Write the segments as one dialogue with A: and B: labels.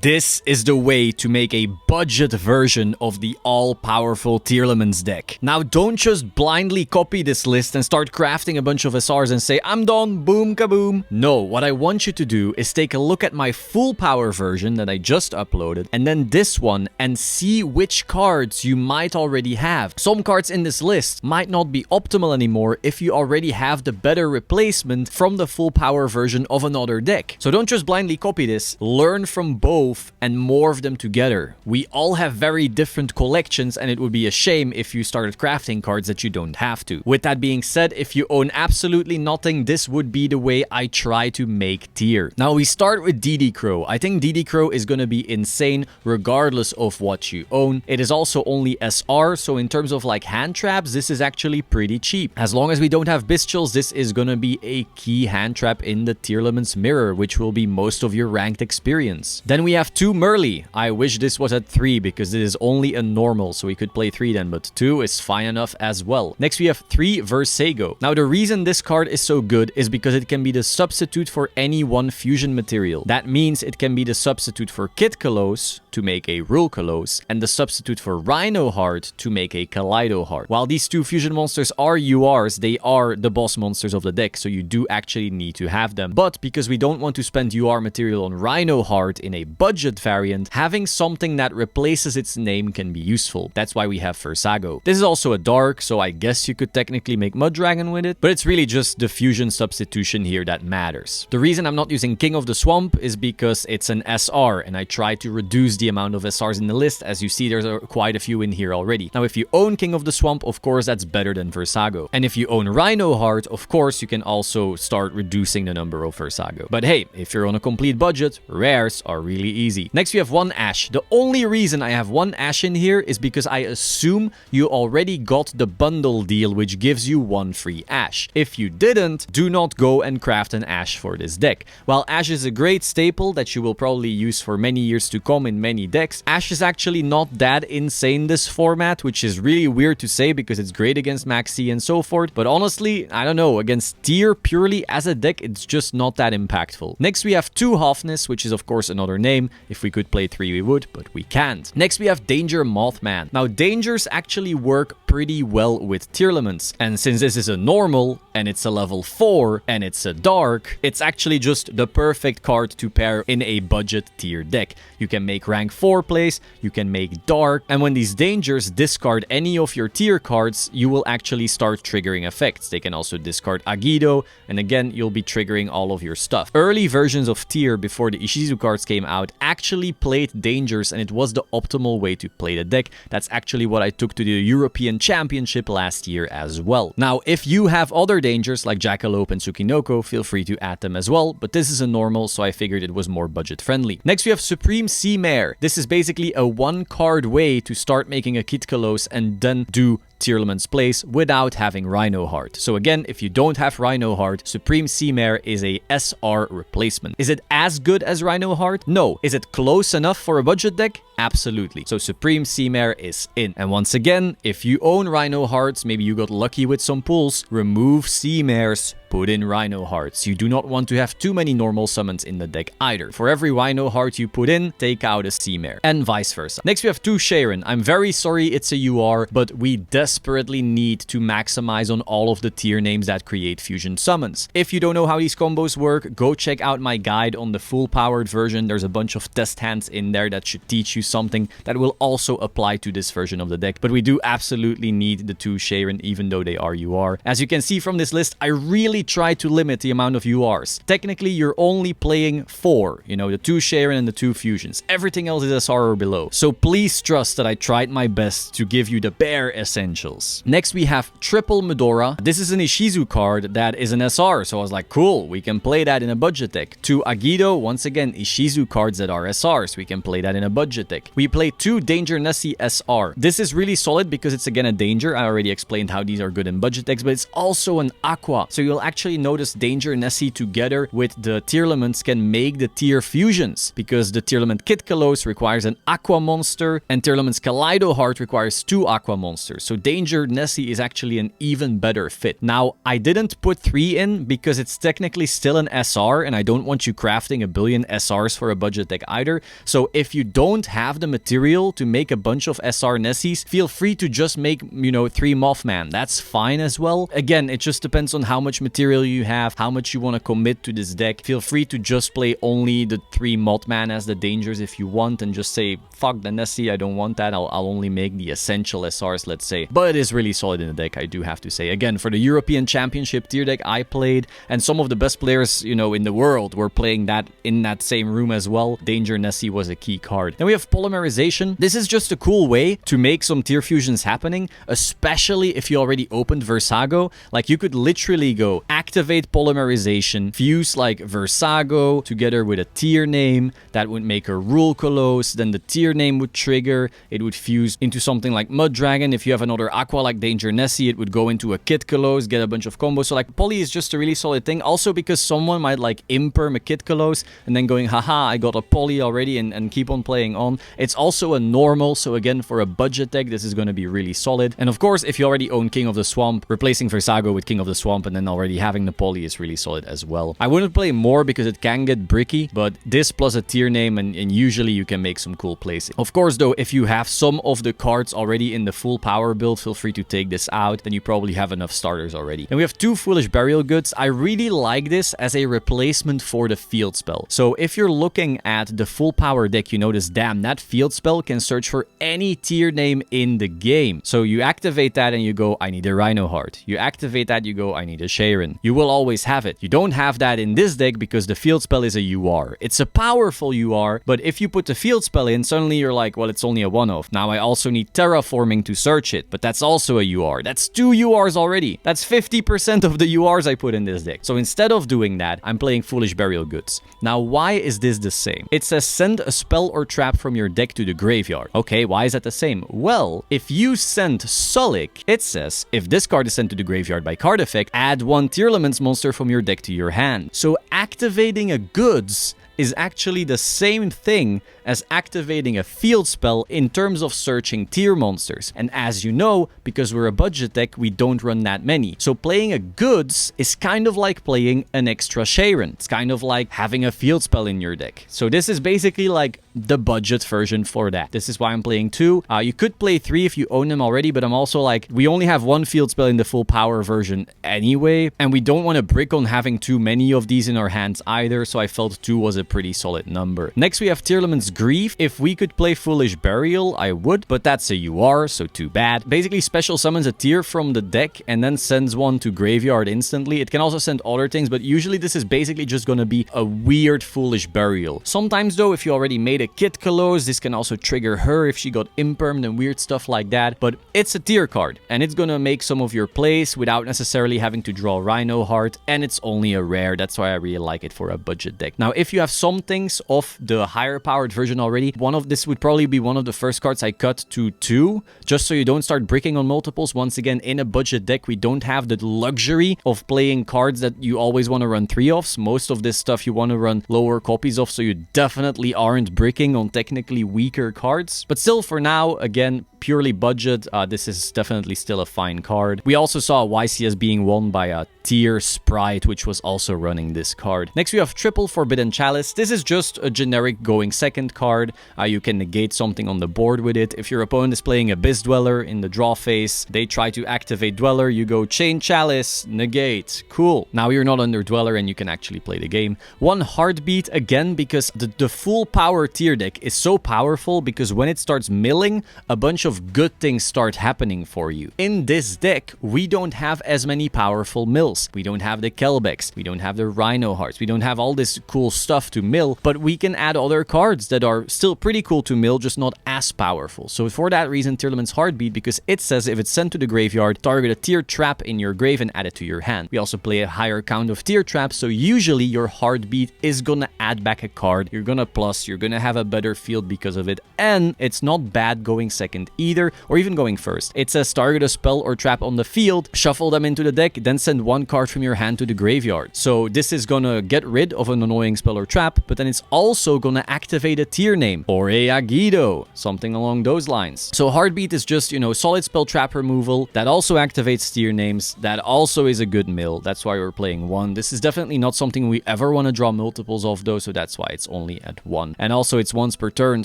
A: This is the way to make a budget version of the all-powerful Tearlaments deck. Now, don't just blindly copy this list and start crafting a bunch of SRs and say, I'm done, boom kaboom. No, what I want you to do is take a look at my full power version that I just uploaded, and then this one, and see which cards you might already have. Some cards in this list might not be optimal anymore if you already have the better replacement from the full power version of another deck. So don't just blindly copy this, learn from both and morph them together. We all have very different collections, and it would be a shame if you started crafting cards that you don't have to. With that being said, if you own absolutely nothing, this would be the way I try to make tier. Now we start with DD Crow. I think DD Crow is going to be insane regardless of what you own. It is also only SR, so in terms of like hand traps, this is actually pretty cheap. As long as we don't have Bestials, this is going to be a key hand trap in the Tearlaments mirror, which will be most of your ranked experience. Then we have 2 Merly. I wish this was at 3 because it is only a normal, so we could play 3 then, but 2 is fine enough as well. Next we have 3 Versago. Now the reason this card is so good is because it can be the substitute for any one fusion material. That means it can be the substitute for Kid Kalos to make a Rule Kalos, and the substitute for Rhino Heart to make a Kaleido Heart. While these 2 fusion monsters are URs, they are the boss monsters of the deck, so you do actually need to have them. But because we don't want to spend UR material on Rhino Heart in a budget variant, having something that replaces its name can be useful. That's why we have Versago. This is also a dark, so I guess you could technically make Mud Dragon with it, but it's really just the fusion substitution here that matters. The reason I'm not using King of the Swamp is because it's an SR, and I try to reduce the amount of SRs in the list. As you see, there's quite a few in here already. Now, if you own King of the Swamp, of course, that's better than Versago. And if you own Rhino Heart, of course, you can also start reducing the number of Versago. But hey, if you're on a complete budget, rares are really easy. Next, we have 1 Ash. The only reason I have 1 Ash in here is because I assume you already got the bundle deal, which gives you 1 free Ash. If you didn't, do not go and craft an Ash for this deck. While Ash is a great staple that you will probably use for many years to come in many decks, Ash is actually not that insane this format, which is really weird to say because it's great against Maxi and so forth. But honestly, I don't know, against tier purely as a deck, it's just not that impactful. Next, we have 2 Hofness, which is of course another name. If we could play 3, we would, but we can't. Next, we have Danger Mothman. Now, Dangers actually work pretty well with Tearlaments, and since this is a normal, and it's a level 4, and it's a dark, it's actually just the perfect card to pair in a budget tier deck. You can make rank 4 plays, you can make dark, and when these Dangers discard any of your tier cards, you will actually start triggering effects. They can also discard Agido, and again, you'll be triggering all of your stuff. Early versions of tier before the Ishizu cards came out actually played Dangers, and it was the optimal way to play the deck. That's actually what I took to the European Championship last year as well. Now, if you have other Dangers like Jackalope and Tsukinoko, feel free to add them as well, but this is a normal, so I figured it was more budget friendly. Next, we have Supreme Sea Mare. This is basically a 1-card way to start making a Kid Kalos and then do Tearlaments plays without having Rhino Heart. So again, if you don't have Rhino Heart, Supreme Sea Mare is a SR replacement. Is it as good as Rhino Heart? No. Is it close enough for a budget deck? Absolutely. So Supreme Sea Mare is in. And once again, if you own Rhino Hearts, maybe you got lucky with some pulls, remove Sea Mares, put in Rhino Hearts. You do not want to have too many normal summons in the deck either. For every Rhino Heart you put in, take out a Sea Mare, and vice versa. Next, we have 2 Sharon. I'm very sorry it's a UR, but we desperately need to maximize on all of the tier names that create fusion summons. If you don't know how these combos work, go check out my guide on the full powered version. There's a bunch of test hands in there that should teach you something that will also apply to this version of the deck. But we do absolutely need the 2 Sharon, even though they are UR. As you can see from this list, I really try to limit the amount of URs. Technically, you're only playing 4, you know, the 2 Sharon and the 2 fusions. Everything else is SR or below. So please trust that I tried my best to give you the bare essentials. Next, we have Triple Medora. This is an Ishizu card that is an SR, so I was like, cool, we can play that in a budget deck. 2 Agido, once again, Ishizu cards that are SRs, we can play that in a budget deck. We play 2 Danger Nessie SR. This is really solid because it's again a Danger. I already explained how these are good in budget decks, but it's also an Aqua, so you'll actually notice Danger Nessie together with the Tearlaments can make the tier fusions, because the Tearlament Kid Kalos requires an Aqua monster, and Tearlament's Kaleido Heart requires 2 Aqua monsters. So Danger Nessie is actually an even better fit. Now, I didn't put 3 in because it's technically still an SR, and I don't want you crafting a billion SRs for a budget deck either. So if you don't have the material to make a bunch of SR Nessies, feel free to just make, 3 Mothman. That's fine as well. Again, it just depends on how much material you have, how much you want to commit to this deck. Feel free to just play only the 3 Mothman as the dangers if you want, and just say, fuck the Nessie, I don't want that. I'll only make the essential SRs, let's say. But it is really solid in the deck, I do have to say. Again, for the European Championship tier deck I played, and some of the best players, in the world were playing that in that same room as well, Danger Nessie was a key card. Then we have Polymerization. This is just a cool way to make some tier fusions happening, especially if you already opened Versago. Like, you could literally go activate Polymerization, fuse like Versago together with a tier name, that would make a Rule Colos, then the tier name would trigger, it would fuse into something like Mud Dragon. If you have another Aqua like Danger Nessie, it would go into a Kid Kalos, get a bunch of combos. So like, Poly is just a really solid thing. Also because someone might like imperm a Kid Kalos and then going, haha, I got a Poly already, and keep on playing on. It's also a normal, so again, for a budget deck, this is going to be really solid. And of course, if you already own King of the Swamp, replacing Versago with King of the Swamp and then already having the Poly is really solid as well. I wouldn't play more because it can get bricky, but this plus a tier name, and usually you can make some cool plays. Of course though, if you have some of the cards already in the full power build, feel free to take this out, then you probably have enough starters already. And we have 2 Foolish Burial Goods. I really like this as a replacement for the field spell. So if you're looking at the full power deck, you notice, damn, that field spell can search for any tier name in the game. So you activate that and you go, I need a Rhino Heart. You activate that, you go, I need a Sharon. You will always have it. You don't have that in this deck because the field spell is a UR. It's a powerful UR, but if you put the field spell in, suddenly you're like, well, it's only a one-off. Now I also need Terraforming to search it, but that's also a UR. That's 2 URs already. That's 50% of the URs I put in this deck. So instead of doing that, I'm playing Foolish Burial Goods. Now, why is this the same? It says send a spell or trap from your deck to the graveyard. Okay, why is that the same? Well, if you send Sulik, it says if this card is sent to the graveyard by card effect, add 1 Tearlaments monster from your deck to your hand. So activating a goods is actually the same thing as activating a field spell in terms of searching tier monsters. And as you know, because we're a budget deck, we don't run that many. So playing a goods is kind of like playing an extra Sharon. It's kind of like having a field spell in your deck. So this is basically like the budget version for that. This is why I'm playing 2. You could play 3 if you own them already, but I'm also like, we only have 1 field spell in the full power version anyway, and we don't want to brick on having too many of these in our hands either, so I felt 2 was a pretty solid number. Next, we have Tearlaments Grief. If we could play Foolish Burial, I would, but that's a UR, so too bad. Basically, special summons a tier from the deck and then sends 1 to graveyard instantly. It can also send other things, but usually this is basically just gonna be a weird Foolish Burial. Sometimes though, if you already made a Kid Kalos, this can also trigger her if she got impermed and weird stuff like that, but it's a tier card, and it's gonna make some of your plays without necessarily having to draw Rhino Heart, and it's only a rare. That's why I really like it for a budget deck. Now, if you have some things of the higher powered version already, this would probably be one of the first cards I cut to 2, just so you don't start bricking on multiples. Once again, in a budget deck, we don't have the luxury of playing cards that you always want to run 3-offs. Most of this stuff you want to run lower copies of, so you definitely aren't bricking on technically weaker cards. But still, for now, again, purely budget, this is definitely still a fine card. We also saw YCS being won by a tier Sprite, which was also running this card. Next, we have Triple Forbidden Chalice. This is just a generic going second card. You can negate something on the board with it. If your opponent is playing Abyss Dweller in the draw phase, they try to activate Dweller, you go Chain Chalice, negate. Cool. Now you're not under Dweller and you can actually play the game. 1 Heartbeat, again, because the full power tier deck is so powerful, because when it starts milling, a bunch of good things start happening for you. In this deck, we don't have as many powerful mills. We don't have the Kelbecks, we don't have the Rhino Hearts, we don't have all this cool stuff to mill, but we can add other cards that are still pretty cool to mill, just not as powerful. So for that reason, Tearlaments Heartbeat, because it says if it's sent to the graveyard, target a tier trap in your grave and add it to your hand. We also play a higher count of tier traps, so usually your Heartbeat is gonna add back a card, you're gonna plus, you're gonna have a better field because of it, and it's not bad going second either, or even going first. It says target a spell or trap on the field, shuffle them into the deck, then send one card from your hand to the graveyard. So this is gonna get rid of an annoying spell or trap, but then it's also gonna activate a tier name, or a Yugioh, something along those lines. So Heartbeat is just, you know, solid spell trap removal that also activates tier names, that also is a good mill. That's why we're playing 1. This is definitely not something we ever want to draw multiples of though, so that's why it's only at 1. And also it's once per turn,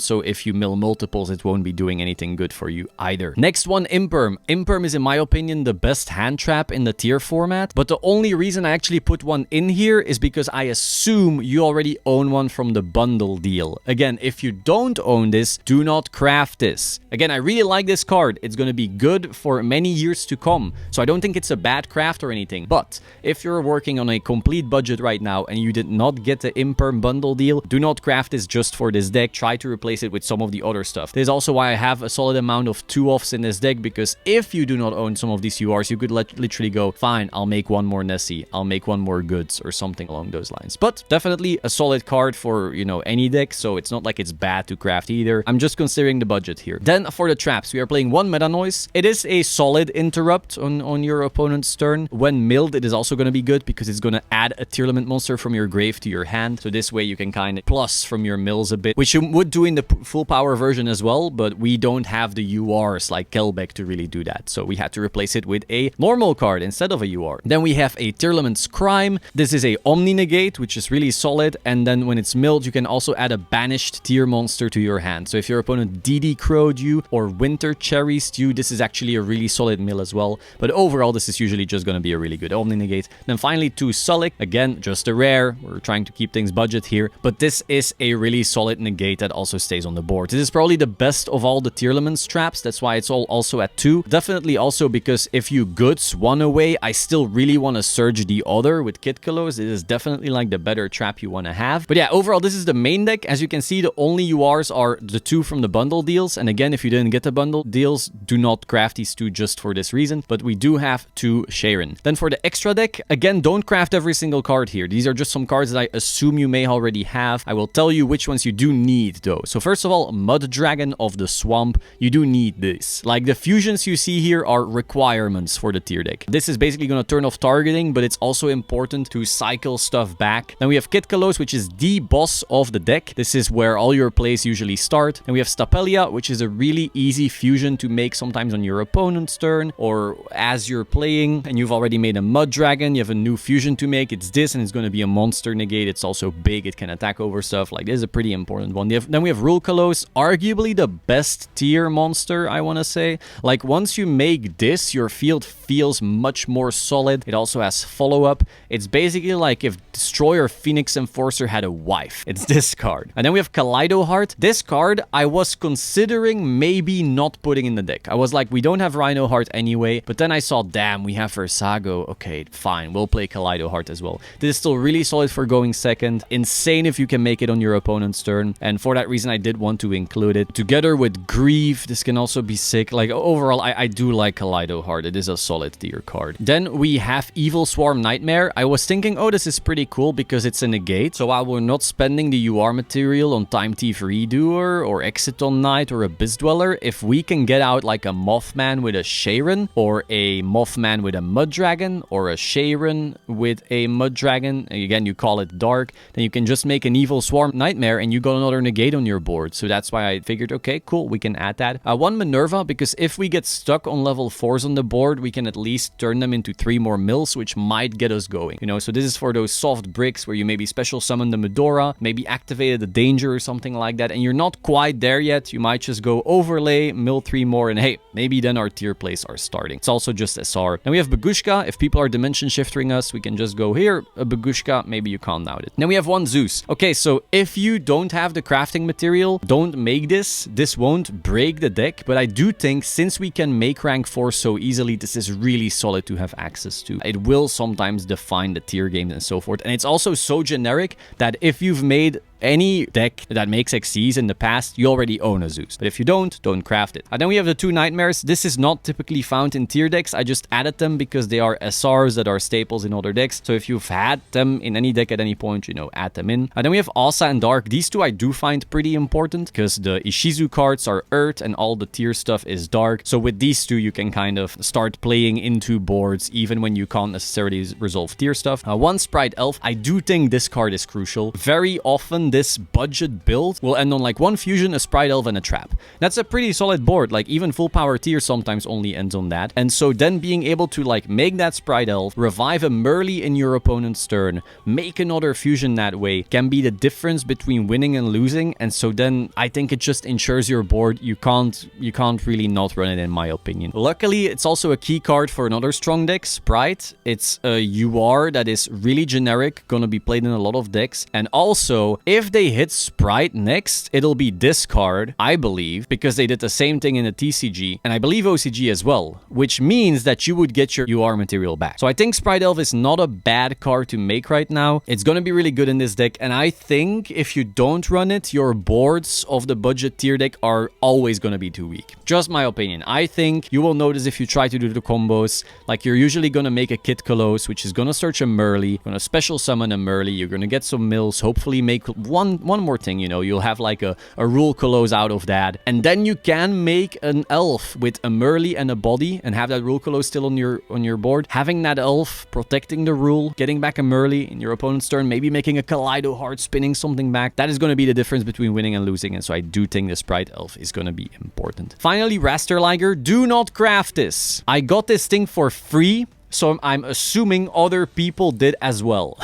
A: so if you mill multiples, it won't be doing anything good for you either. Next one, Imperm. Imperm is in my opinion the best hand trap in the tier format, but the only reason I actually put one in here is because I assume you already own one from the bundle deal. Again, if you don't own this, do not craft this. Again, I really like this card. It's going to be good for many years to come, so I don't think it's a bad craft or anything. But if you're working on a complete budget right now and you did not get the Imperm bundle deal, do not craft this just for this deck. Try to replace it with some of the other stuff. This is also why I have a solid amount of 2-offs in this deck, because if you do not own some of these URs, you could literally go, fine, I'll make one more Nessie, I'll make one more Goods, or something along those lines. But definitely a solid card for, you know, any deck, so it's not like it's bad to craft either. I'm just considering the budget here. Then for the traps, we are playing 1 Meta Noise. It is a solid interrupt on your opponent's turn. When milled, it is also going to be good because it's going to add a Tearlament monster from your grave to your hand. So this way you can kind of plus from your mills a bit, which you would do in the full power version as well, but we don't have the URs like Kelbeck to really do that. So we had to replace it with a normal card instead of a UR. Then we have a Tearlament's Crime. This is a Omni Negate, which is really solid. And then when it's milled, you can also add a banished tier monster to your hand. So if your opponent DD Crowed you or Winter Cherries you, this is actually a really solid mill as well. But overall, this is usually just going to be a really good Omni Negate. Then finally, 2 Sulik. Again, just a rare. We're trying to keep things budget here. But this is a really solid negate that also stays on the board. This is probably the best of all the Tearlaments traps. That's why it's all also at 2. Definitely also because if you goods one away, I still really want to surge the other with Kitkalos. It is definitely like the better trap you want to have. But yeah, overall, this is the main deck. As you can see, the only URs are the 2 from the bundle deals. And again, if you didn't get the bundle deals, do not craft these 2 just for this reason. But we do have 2 Sharon. Then for the extra deck, again, don't craft every single card here. These are just some cards that I assume you may already have. I will tell you which ones you do need though. So first of all, Mud Dragon of the Swamp. You do need this. Like the fusions you see here are requirements for the tier deck. This is basically going to turn off targeting, but it's also important to cycle stuff back. Then we have Kitkalos, which is the boss of the deck. This is where all your plays usually start. And we have Stapelia, which is a really easy fusion to make sometimes on your opponent's turn or as you're playing and you've already made a Mud Dragon, you have a new fusion to make. It's this and it's going to be a monster negate. It's also big. It can attack over stuff. Like this is a pretty important one. Then we have Rulkalos, arguably the best tier monster, I want to say. Like once you make this, your field feels much more solid. It also has follow-up. It's basically like if Destroyer Phoenix Enforcer had a wife. It's this card. And then we have Kaleido Heart. This card I was considering maybe not putting in the deck. I was like, we don't have Rhino Heart anyway, but then I saw, damn, we have Versago. Okay, fine, we'll play Kaleido Heart as well. This is still really solid for going second. Insane if you can make it on your opponent's turn. And for that reason, I did want to include it. Together with Grieve, this can also be sick. Like overall, I do like Kaleido Heart. It is a solid tier card. Then we have Evil Swarm Nightmare. I was thinking, oh, this is pretty cool because it's a negate. So while we're not spending the UR material on Time Thief Redoer or Exiton Knight or Abyss Dweller, if we can get out like a Mothman with a Sharon or a Mothman with a Mud Dragon or a Sharon with a Mud Dragon, again, you call it dark, then you can just make an Evil Swarm Nightmare and you got another negate on your board. So that's why I figured, okay, cool, we can add that. One Minerva, because if we get stuck on level 4s on the board, we can at least turn them into 3 more mills, which might get us going. You know, so this is for those soft bricks where you maybe special summon the Medora, maybe activated the Danger or something like that, and you're not quite there yet. You might just go overlay, mill 3 more, and hey, maybe then our tier plays are starting. It's also just SR. Then we have Bagushka. If people are dimension shifting us, we can just go here, a Bagushka, maybe you can't doubt it. Then we have 1 Zeus. Okay, so if you don't have the crafting material, don't make this. This won't break the deck, but I do think since we can make rank 4 so easily, this is really solid to have access to. It will sometimes define the tier games and so forth. And it's also so generic that if you've made any deck that makes Xyz in the past, you already own a Zeus. But if you don't craft it. And then we have the 2 Nightmares. This is not typically found in tier decks. I just added them because they are SRs that are staples in other decks. So if you've had them in any deck at any point, you know, add them in. And then we have Asa and Dark. These two I do find pretty important because the Ishizu cards are Earth and all the tier stuff is Dark. So with these two, you can kind of start playing into boards even when you can't necessarily resolve tier stuff. One Sprite Elf. I do think this card is crucial. Very often, this budget build will end on like 1 fusion, a Sprite Elf, and a trap. That's a pretty solid board. Like even full power tier sometimes only ends on that. And so then being able to like make that Sprite Elf, revive a Merly in your opponent's turn, make another fusion that way can be the difference between winning and losing. And so then I think it just ensures your board. You can't really not run it, in my opinion. Luckily, it's also a key card for another strong deck, Sprite. It's a UR that is really generic, gonna be played in a lot of decks. And also, if they hit Sprite next, it'll be this card, I believe, because they did the same thing in the TCG, and I believe OCG as well, which means that you would get your UR material back. So I think Sprite Elf is not a bad card to make right now. It's gonna be really good in this deck, and I think if you don't run it, your boards of the budget tier deck are always gonna be too weak. Just my opinion. I think you will notice if you try to do the combos, like you're usually gonna make a Kit Kolos, which is gonna search a Merly, gonna special summon a Merly, you're gonna get some mills, hopefully make one more thing, you know, you'll have like a rule Kolos out of that, and then you can make an elf with a Merly and a body and have that rule Kolos still on your board. Having that elf protecting the rule, getting back a Merly in your opponent's turn, maybe making a Kaleido Heart, spinning something back, that is going to be the difference between winning and losing. And so I do think the Sprite Elf is going to be important. Finally, Raster Liger. Do not craft this. I got this thing for free, so I'm assuming other people did as well.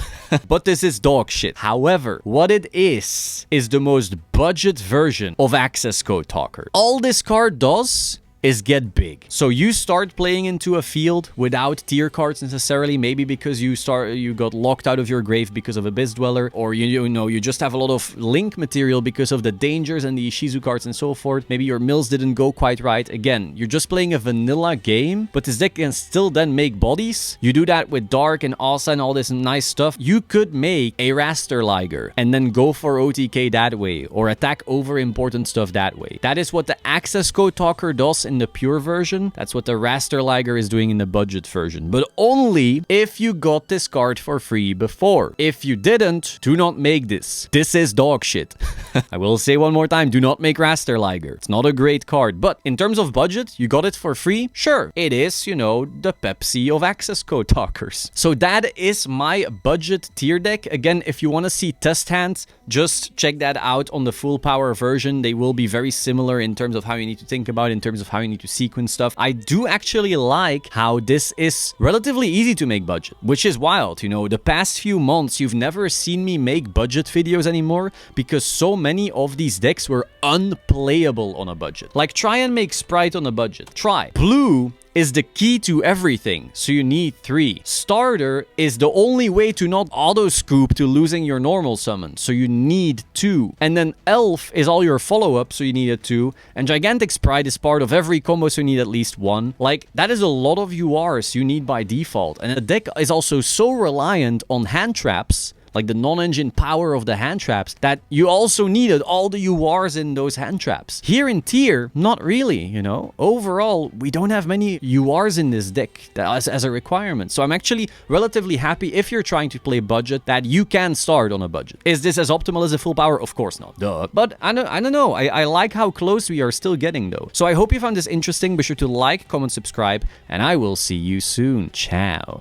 A: But this is dog shit. However, what it is the most budget version of Access Code Talker. All this card does is get big. So you start playing into a field without tier cards necessarily, maybe because you got locked out of your grave because of Abyss Dweller, or you just have a lot of link material because of the dangers and the Ishizu cards and so forth. Maybe your mills didn't go quite right. Again, you're just playing a vanilla game, but this deck can still then make bodies. You do that with Dark and Asa and all this nice stuff. You could make a Raster Liger and then go for OTK that way, or attack over important stuff that way. That is what the Access Code Talker does in the pure version. That's what the Raster Liger is doing in the budget version, but only if you got this card for free before. If you didn't, do not make this. This is dog shit. I will say one more time, do not make Raster Liger. It's not a great card, but in terms of budget, you got it for free? Sure, it is, you know, the Pepsi of Access Code Talkers. So that is my budget tier deck. Again, if you want to see test hands, just check that out on the full power version. They will be very similar in terms of how you need to think about it, in terms of how you need to sequence stuff. I do actually like how this is relatively easy to make budget, which is wild. You know, the past few months, you've never seen me make budget videos anymore because so many of these decks were unplayable on a budget. Like, try and make Sprite on a budget. Try. Blue is the key to everything, so you need 3. Starter is the only way to not auto-scoop to losing your normal summon, so you need 2. And then Elf is all your follow-up, so you need a 2. And Gigantic Sprite is part of every combo, so you need at least 1. Like, that is a lot of URs you need by default. And the deck is also so reliant on hand traps, like the non-engine power of the hand traps, that you also needed all the URs in those hand traps. Here in tier, not really, you know. Overall, we don't have many URs in this deck as a requirement. So I'm actually relatively happy if you're trying to play budget that you can start on a budget. Is this as optimal as a full power? Of course not. Duh. But I don't know. I like how close we are still getting though. So I hope you found this interesting. Be sure to like, comment, subscribe, and I will see you soon. Ciao.